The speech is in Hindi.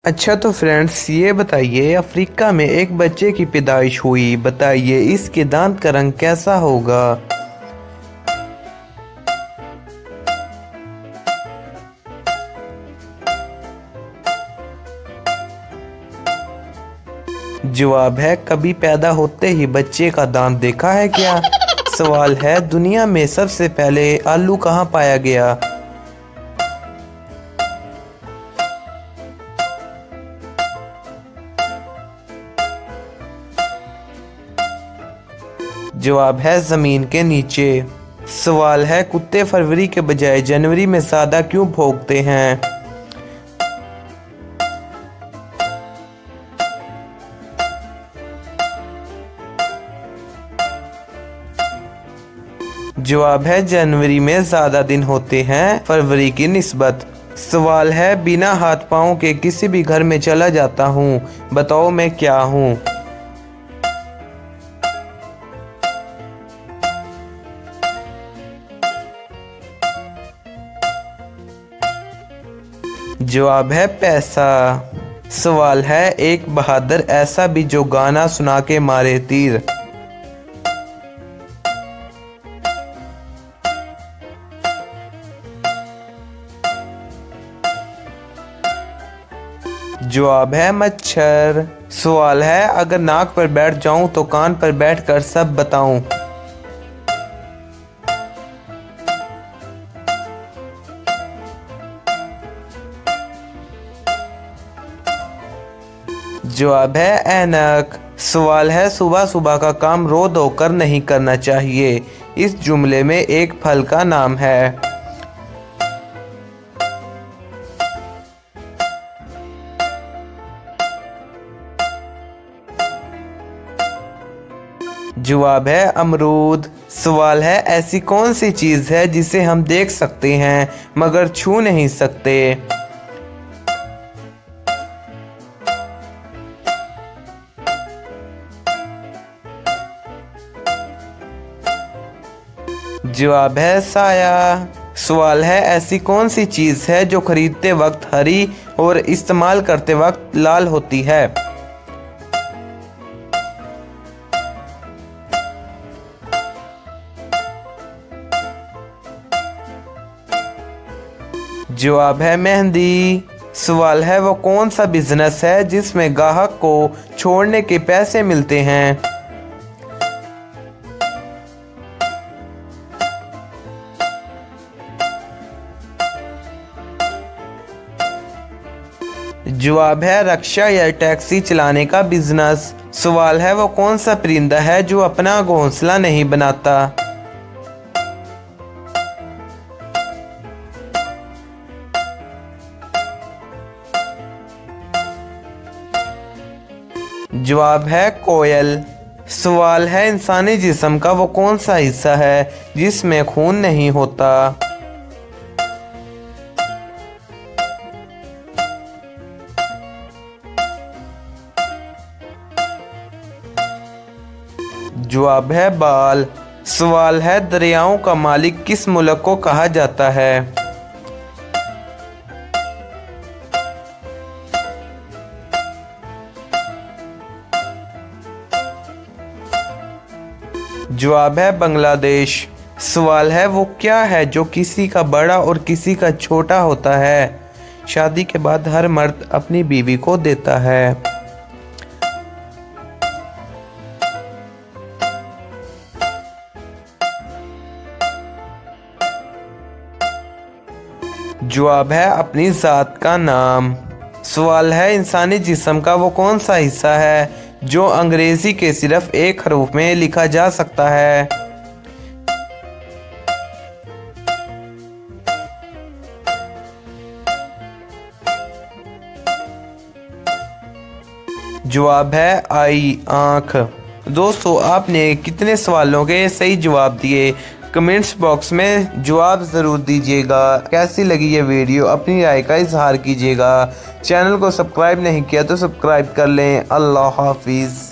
अच्छा तो फ्रेंड्स ये बताइए अफ्रीका में एक बच्चे की पैदाइश हुई। बताइए इसके दांत का रंग कैसा होगा। जवाब है कभी पैदा होते ही बच्चे का दांत देखा है क्या। सवाल है दुनिया में सबसे पहले आलू कहाँ पाया गया। जवाब है जमीन के नीचे। सवाल है कुत्ते फरवरी के बजाय जनवरी में ज्यादा क्यों भौंकते हैं। जवाब है जनवरी में ज्यादा दिन होते हैं फरवरी की निस्बत। सवाल है बिना हाथ पांव के किसी भी घर में चला जाता हूँ, बताओ मैं क्या हूँ। जवाब है पैसा। सवाल है एक बहादुर ऐसा भी जो गाना सुना के मारे तीर। जवाब है मच्छर। सवाल है अगर नाक पर बैठ जाऊं तो कान पर बैठकर सब बताऊं। जवाब है ऐनक। सवाल है सुबह सुबह का काम रो धोकर नहीं करना चाहिए। इस जुमले में एक फल का नाम है। जवाब है अमरूद। सवाल है ऐसी कौन सी चीज है जिसे हम देख सकते हैं मगर छू नहीं सकते। जवाब है साया। सवाल है ऐसी कौन सी चीज है जो खरीदते वक्त हरी और इस्तेमाल करते वक्त लाल होती है। जवाब है मेहंदी। सवाल है वो कौन सा बिजनेस है जिसमें ग्राहक को छोड़ने के पैसे मिलते हैं। जवाब है रक्षा या टैक्सी चलाने का बिजनेस। सवाल है वो कौन सा परिंदा है जो अपना घोंसला नहीं बनाता। जवाब है कोयल। सवाल है इंसानी जिस्म का वो कौन सा हिस्सा है जिसमें खून नहीं होता। जवाब है बाल। सवाल है दरियाओं का मालिक किस मुल्क को कहा जाता है। जवाब है बांग्लादेश। सवाल है वो क्या है जो किसी का बड़ा और किसी का छोटा होता है। शादी के बाद हर मर्द अपनी बीवी को देता है। जवाब है अपनी जात का नाम। सवाल है इंसानी जिस्म का वो कौन सा हिस्सा है जो अंग्रेजी के सिर्फ एक हरूफ में लिखा जा सकता है। जवाब है आई आंख। दोस्तों आपने कितने सवालों के सही जवाब दिए कमेंट्स बॉक्स में जवाब ज़रूर दीजिएगा। कैसी लगी ये वीडियो अपनी राय का इजहार कीजिएगा। चैनल को सब्सक्राइब नहीं किया तो सब्सक्राइब कर लें। अल्लाह हाफिज़।